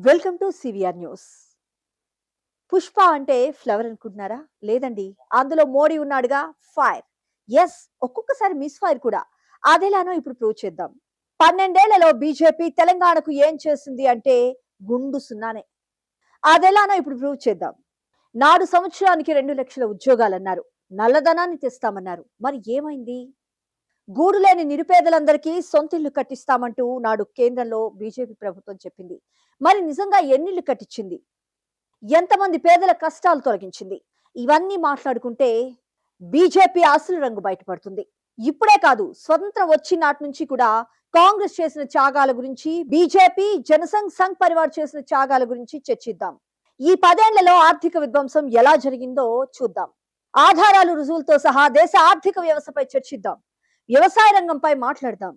Welcome to CVR news. Pushpa అంటే flower అనుకుంటున్నారా? లేదండి. అందులో మోడీ ఉన్నాడుగా, ఫైర్. ఎస్, ఒక్కొక్కసారి మిస్ ఫైర్ కూడా. అదెలానో ఇప్పుడు ప్రూవ్ చేద్దాం. 12 ఏళ్లలో బీజేపీ తెలంగాణకు ఏం చేసింది అంటే గుండు సున్నానే. అదెలానో ఇప్పుడు ప్రూవ్ చేద్దాం. నాడు సంవత్సరానికి 2 లక్షల ఉద్యోగాలన్నారు. నల్లధనాన్ని తెస్తామన్నారు. మరి ఏమైంది? గూడు లేని నిరుపేదలందరికీ సొంతిల్లు కట్టిస్తామంటూ నాడు కేంద్రంలో బీజేపీ ప్రభుత్వం చెప్పింది. మరి నిజంగా ఎన్నిళ్లు కట్టించింది? ఎంతమంది పేదల కష్టాలు తొలగించింది? ఇవన్నీ మాట్లాడుకుంటే బీజేపీ అసలు రంగు బయటపడుతుంది. ఇప్పుడే కాదు, స్వతంత్రం వచ్చిన నాటి నుంచి కూడా కాంగ్రెస్ చేసిన త్యాగాల గురించి, బీజేపీ సంఘ్ పరివార్ చేసిన త్యాగాల గురించి చర్చిద్దాం. ఈ 10 ఏళ్లలో ఆర్థిక విధ్వంసం ఎలా జరిగిందో చూద్దాం. ఆధారాలు, రుజువులతో సహా దేశ ఆర్థిక వ్యవస్థపై చర్చిద్దాం. వ్యవసాయ రంగంపై మాట్లాడదాం.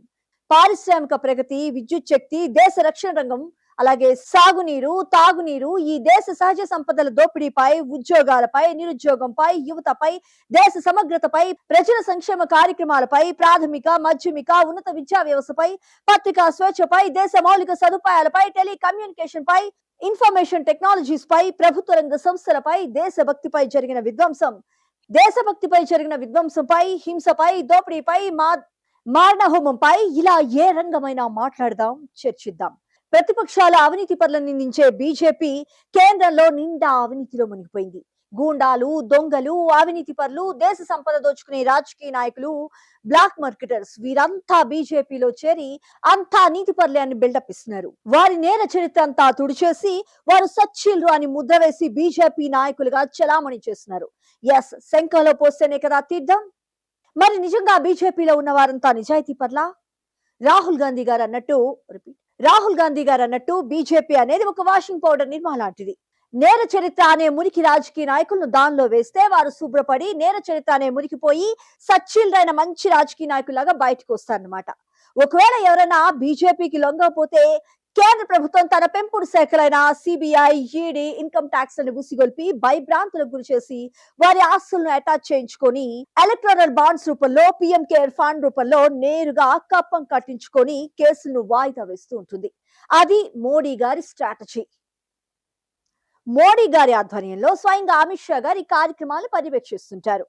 పారిశ్రామిక ప్రగతి, విద్యుత్ శక్తి, దేశ రక్షణ రంగం, అలాగే సాగునీరు, తాగునీరు, ఈ దేశ సహజ సంపదల దోపిడీపై, ఉద్యోగాలపై, నిరుద్యోగంపై, యువతపై, దేశ సమగ్రతపై, ప్రజల సంక్షేమ కార్యక్రమాలపై, ప్రాథమిక, మాధ్యమిక, ఉన్నత విద్యా వ్యవస్థపై, పత్రికా స్వేచ్ఛపై, దేశ మౌలిక సదుపాయాలపై, టెలికమ్యూనికేషన్ పై, ఇన్ఫర్మేషన్ టెక్నాలజీస్ పై, ప్రభుత్వ రంగ సంస్థలపై, దేశభక్తిపై జరిగిన విధ్వంసంపై, హింసపై, దోపిడీపై, మారణహోమంపై, ఇలా ఏ రంగమైనా మాట్లాడదాం, చర్చిద్దాం. ప్రతిపక్షాల అవినీతి పరులను నిందించే బీజేపీ కేంద్రంలో నిండా అవినీతిలో మునిగిపోయింది. గూండాలు, దొంగలు, అవినీతి పరులు, దేశ సంపద దోచుకునే రాజకీయ నాయకులు, బ్లాక్ మార్కెటర్స్, వీరంతా బీజేపీలో చేరి అంతా నీతి పరులే అని బిల్డప్ ఇస్తున్నారు. వారి నేర చరిత్ర అంతా తుడిచేసి వారు సచ్చీలు అని ముద్ర వేసి బీజేపీ నాయకులుగా చలామణి చేస్తున్నారు. ఎస్, శంఖంలో పోస్తేనే కదా తీర్థం. మరి నిజంగా బీజేపీలో ఉన్న వారంతా నిజాయితీ పర్లా? రాహుల్ గాంధీ గారు అన్నట్టు బీజేపీ అనేది ఒక వాషింగ్ పౌడర్ నిర్మా లాంటిది. నేర చరిత్ర అనే మురికి రాజకీయ నాయకులను దానిలో వేస్తే వారు శుభ్రపడి నేర చరిత్ర అనే మురికిపోయి సచ్చీలైన మంచి రాజకీయ నాయకులాగా బయటకు వస్తారన్నమాట. ఒకవేళ ఎవరైనా బీజేపీకి లొంగకపోతే కేంద్ర ప్రభుత్వం తన పెంపుడు శాఖలైన సిబిఐ, ఈడీ, ఇన్కమ్ ట్యాక్స్ లను గుసిగొల్పి భయభ్రాంతులకు గురి చేసి వారి ఆస్తులను అటాచ్ చేయించుకొని ఎలక్టోరల్ బాండ్స్ రూపంలో, పిఎం కేర్ ఫండ్ రూపంలో నేరుగా కప్పం కట్టించుకొని కేసులను వాయిదా వేస్తూ ఉంటుంది. అది మోడీ గారి స్ట్రాటజీ. మోడీ గారి ఆధ్వర్యంలో స్వయంగా అమిత్ షా గారి కార్యక్రమాలు పర్యవేక్షిస్తుంటారు.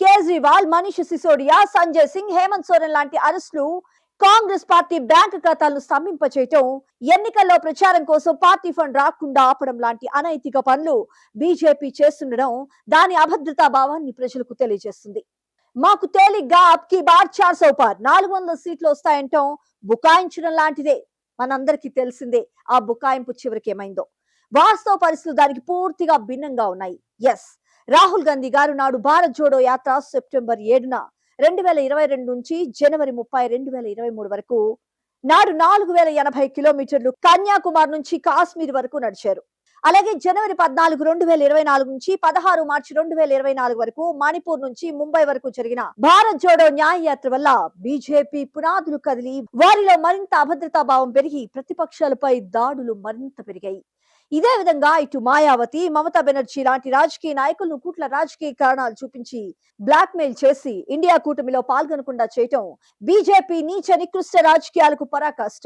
కేజ్రీవాల్, మనీష్ సిసోడియా, సంజయ్ సింగ్, హేమంత్ సోరెన్ లాంటి అరెస్టులు కాంగ్రెస్ పార్టీ బ్యాంకు ఖాతాలను స్తంభింపచేయటం, ఎన్నికల్లో ప్రచారం కోసం పార్టీ ఫండ్ రాకుండా ఆపడం లాంటి అనైతిక పనులు బీజేపీ చేస్తుండడం దాని అభద్రతా భావాన్ని ప్రజలకు తెలియజేస్తుంది. మాకు తేలిగ్గా అబ్కి బార్ 400 పార్ 400 సీట్లు వస్తాయంటాం బుకాయించడం లాంటిదే. మనందరికీ తెలిసిందే ఆ బుకాయింపు చివరికి ఏమైందో. వాస్తవ పరిస్థితులు దానికి పూర్తిగా భిన్నంగా ఉన్నాయి. ఎస్, రాహుల్ గాంధీ గారు నాడు భారత్ జోడో యాత్ర సెప్టెంబర్ 7న 2022 నుంచి జనవరి 30, 2023 వరకు నాడు 4080 కిలోమీటర్లు కన్యాకుమారి నుంచి కాశ్మీర్ వరకు నడిచారు. అలాగే జనవరి 14, 2024 నుంచి 16 మార్చి 2024 వరకు మణిపూర్ నుంచి ముంబై వరకు జరిగిన భారత్ జోడో న్యాయ యాత్ర వల్ల బీజేపీ పునాదులు కదిలి వారిలో మరింత అభద్రతా భావం పెరిగి ప్రతిపక్షాలపై దాడులు మరింత పెరిగాయి. ఇదే విధంగా ఇటు మాయావతి, మమతా బెనర్జీ లాంటి రాజకీయ నాయకులను కుట్ల రాజకీయ కారణాలు చూపించి బ్లాక్ మెయిల్ చేసి ఇండియా కూటమిలో పాల్గొనకుండా చేయటం బీజేపీ నీచ నికృష్ట రాజకీయాలకు పరాకాష్ట.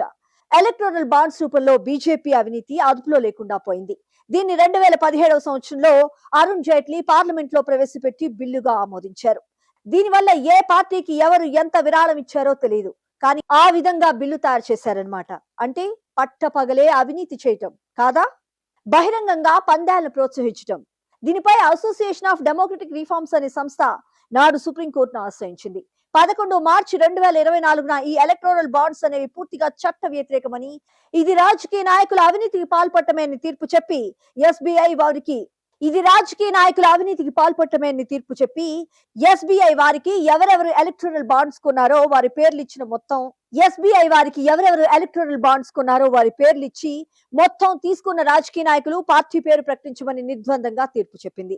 ఎలక్టోరల్ బాండ్స్ రూపంలో బీజేపీ అవినీతి అదుపులో లేకుండా పోయింది. దీన్ని 2017 సంవత్సరంలో అరుణ్ జైట్లీ పార్లమెంట్ లో ప్రవేశపెట్టి బిల్లుగా ఆమోదించారు. దీనివల్ల ఏ పార్టీకి ఎవరు ఎంత విరాళం ఇచ్చారో తెలియదు, కానీ ఆ విధంగా బిల్లు తయారు చేశారనమాట. అంటే పట్టపగలే అవినీతి చేయటం కాదా? బహిరంగంగా పందాలను ప్రోత్సహించడం. దీనిపై అసోసియేషన్ ఆఫ్ డెమోక్రటిక్ రిఫార్మ్స్ అనే సంస్థ నాడు సుప్రీంకోర్టును ఆశ్రయించింది. 11 మార్చి 2024న ఈ ఎలక్టోరల్ బాండ్స్ అనేవి పూర్తిగా చట్ట వ్యతిరేకమని, ఇది రాజకీయ నాయకుల అవినీతికి పాల్పడటమే అని తీర్పు చెప్పి ఎస్బీఐ వారికి ఎవరెవరు ఎలక్టోరల్ బాండ్స్ కొన్నారో వారి పేర్లు ఇచ్చి మొత్తం తీసుకున్న రాజకీయ నాయకులు పార్టీ పేరు ప్రకటించమని నిర్ద్వందంగా తీర్పు చెప్పింది.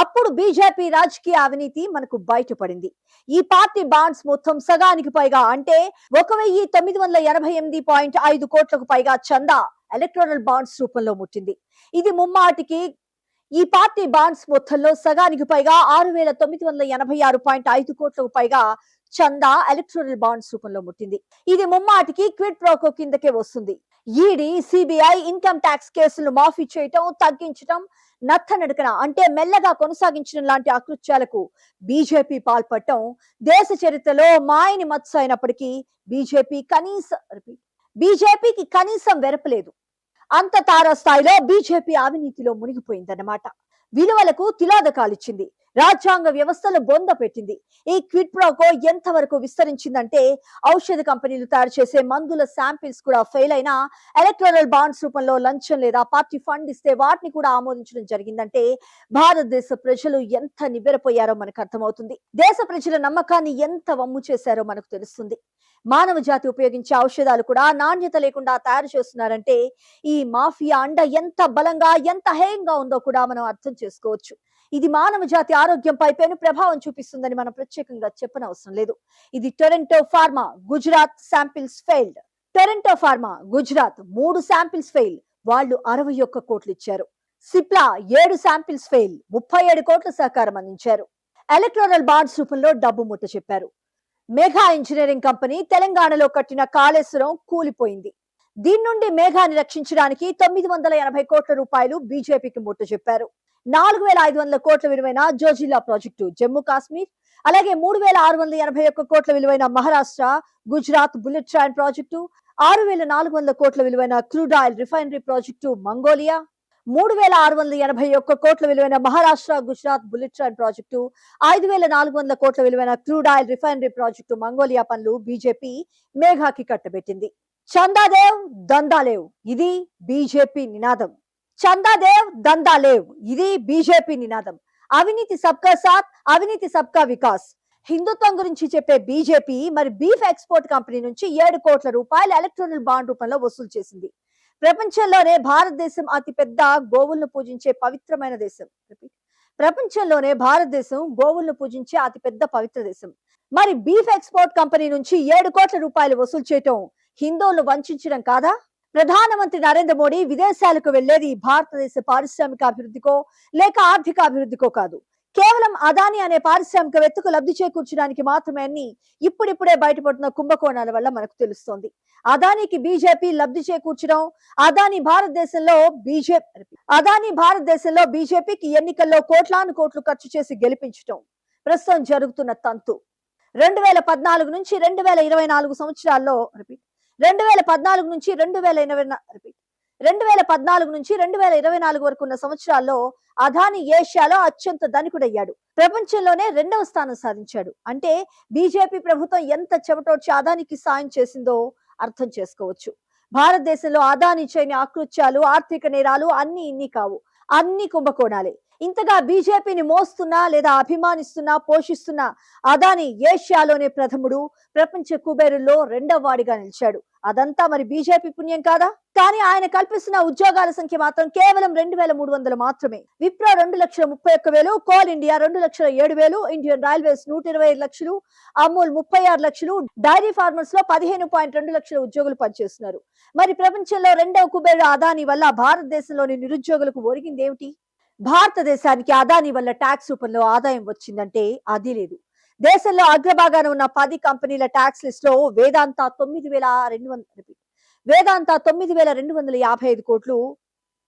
అప్పుడు బీజేపీ రాజకీయ అవినీతి మనకు బయటపడింది. ఈ పార్టీ బాండ్స్ మొత్తం సగానికి పైగా, అంటే 1988.5 కోట్లకు పైగా చందా ఎలక్టోరల్ బాండ్స్ రూపంలో ముట్టింది. ఇది ముమ్మాటికి ఈ పార్టీ బాండ్స్ మొత్తంలో సగానికి పైగా 6986.5 కోట్లకు పైగా చందా ఎలక్టోరల్ బాండ్స్ రూపంలో ముట్టింది. ఇది ముమ్మాటికి క్విడ్ ప్రోకో కిందకే వస్తుంది. ఈడీ, సిబిఐ ఇన్కమ్ ట్యాక్స్ కేసులను మాఫీ చేయటం, తగ్గించటం, నత్తనడకన అంటే మెల్లగా కొనసాగించడం లాంటి అకృత్యాలకు బీజేపీ పాల్పడటం దేశ చరిత్రలో మాయని మత్స అయినప్పటికీ బీజేపీకి కనీసం వెరపలేదు. అంత తారాస్థాయిలో బీజేపీ అవినీతిలో మునిగిపోయిందన్నమాట. విలువలకు తిలోదకాలిచ్చింది, రాజ్యాంగ వ్యవస్థలు బొంద పెట్టింది. ఈ క్విడ్ ప్రోకో ఎంతవరకు విస్తరించిందంటే ఔషధ కంపెనీలు తయారు చేసే మందుల శాంపిల్స్ కూడా ఫెయిల్ అయినా ఎలక్టోరల్ బాండ్స్ రూపంలో లంచం లేదా పార్టీ ఫండ్ ఇస్తే వాటిని కూడా ఆమోదించడం జరిగిందంటే భారతదేశ ప్రజలు ఎంత నివ్వెరపోయారో మనకు అర్థమవుతుంది. దేశ ప్రజల నమ్మకాన్ని ఎంత వమ్ము చేశారో మనకు తెలుస్తుంది. మానవ జాతి ఉపయోగించే ఔషధాలు కూడా నాణ్యత లేకుండా తయారు చేస్తున్నారంటే ఈ మాఫియా అండ ఎంత బలంగా, ఎంత హేయంగా ఉందో కూడా మనం అర్థం చేసుకోవచ్చు. ఇది మానవ జాతి ఆరోగ్యంపై పెను ప్రభావం చూపిస్తుందని మనం ప్రత్యేకంగా చెప్పనవసరం లేదు. ఇది Toronto pharma Gujarat samples failed. Toronto pharma Gujarat 3 samples fail, వాళ్ళు 61 కోట్లు ఇచ్చారు. సిప్లా 7 శాంపిల్స్ ఫెయిల్, 37 కోట్ల సహకారం అందించారు. ఎలక్టోరల్ బాండ్స్ రూపంలో డబ్బు ముట్ట చెప్పారు. మేఘా ఇంజనీరింగ్ కంపెనీ తెలంగాణలో కట్టిన కాళేశ్వరం కూలిపోయింది. దీని నుండి మేఘాని రక్షించడానికి 980 కోట్ల రూపాయలు బీజేపీకి ముట్ట చెప్పారు. 4500 కోట్ల విలువైన జోజిల్లా ప్రాజెక్టు జమ్మూ కాశ్మీర్, అలాగే 3681 కోట్ల విలువైన Maharashtra Gujarat bullet train project, 6400 కోట్ల విలువైన crude oil refinery project Mongolia, 3681 కోట్ల విలువైన Maharashtra Gujarat bullet train project, 5400 కోట్ల విలువైన crude oil refinery project Mongolia పనులు బీజేపీ మేఘాకి కట్టబెట్టింది. చందాదేవ్ దందాలేవ్, ఇది బీజేపీ నినాదం. చందాదేవ్ దందాలేవ్, ఇది బీజేపీ నినాదం. అవినీతి సబ్కా సాత్, అవినీతి సబ్కా వికాస్. హిందుత్వం గురించి చెప్పే బీజేపీ మరి బీఫ్ ఎక్స్పోర్ట్ కంపెనీ నుంచి 7 కోట్ల రూపాయలు ఎలక్ట్రానిక్ బాండ్ రూపంలో వసూలు చేసింది. ప్రపంచంలోనే భారతదేశం అతిపెద్ద గోవులను పూజించే పవిత్రమైన దేశం. ప్రపంచంలోనే భారతదేశం గోవులను పూజించే అతిపెద్ద పవిత్ర దేశం. మరి బీఫ్ ఎక్స్పోర్ట్ కంపెనీ నుంచి 7 కోట్ల రూపాయలు వసూలు చేయటం హిందువులను వంచడం కాదా? ప్రధానమంత్రి నరేంద్ర మోడీ విదేశాలకు వెళ్లేది భారతదేశ పారిశ్రామిక అభివృద్ధికో లేక ఆర్థిక అభివృద్ధికో కాదు, కేవలం అదాని అనే పారిశ్రామికవేత్తకు లబ్ధి చేకూర్చడానికి మాత్రమే అని ఇప్పుడిప్పుడే బయటపడుతున్న కుంభకోణాల వల్ల మనకు తెలుస్తోంది. అదానికి బీజేపీ లబ్ధి చేకూర్చడం, అదాని భారతదేశంలో బీజేపీకి ఎన్నికల్లో కోట్లాను కోట్లు ఖర్చు చేసి గెలిపించడం ప్రస్తుతం జరుగుతున్న తంతు. 2014 నుంచి 2024 సంవత్సరాల్లో 2014 నుంచి 2024 వరకు ఉన్న సంవత్సరాల్లో అదాని ఏషియాలో అత్యంత ధనికుడయ్యాడు. ప్రపంచంలోనే 2వ స్థానం సాధించాడు. అంటే బీజేపీ ప్రభుత్వం ఎంత చెమటోడ్చి అదానికి సాయం చేసిందో అర్థం చేసుకోవచ్చు. భారతదేశంలో అదాని చేయని అకృత్యాలు, ఆర్థిక నేరాలు అన్ని ఇన్ని కావు, అన్ని కుంభకోణాలే. ఇంతగా బీజేపీని మోస్తున్నా లేదా అభిమానిస్తున్నా పోషిస్తున్న అదాని ఏషియాలోనే ప్రథముడు, ప్రపంచ కుబేరుల్లో 2వ వాడిగా నిలిచాడు. అదంతా మరి బీజేపీ పుణ్యం కాదా? కానీ ఆయన కల్పిస్తున్న ఉద్యోగాల సంఖ్య మాత్రం కేవలం 2300 మాత్రమే. Wipro 2,31,000, coal India 2,07,000, Indian railways 125 లక్షలు, అమూల్ 36 లక్షలు, డైరీ ఫార్మర్స్ లో 15.2 లక్షల ఉద్యోగులు పనిచేస్తున్నారు. మరి ప్రపంచంలో 2వ కుబేరుడు అదాని వల్ల భారతదేశంలోని నిరుద్యోగులకు ఒరిగిందేమిటి? భారతదేశానికి అదాని వల్ల ట్యాక్స్ రూపంలో ఆదాయం వచ్చిందంటే అది లేదు. దేశంలో అగ్రభాగాన ఉన్న 10 కంపెనీల ట్యాక్స్ లిస్ట్ లో వేదాంత 9,255 కోట్లు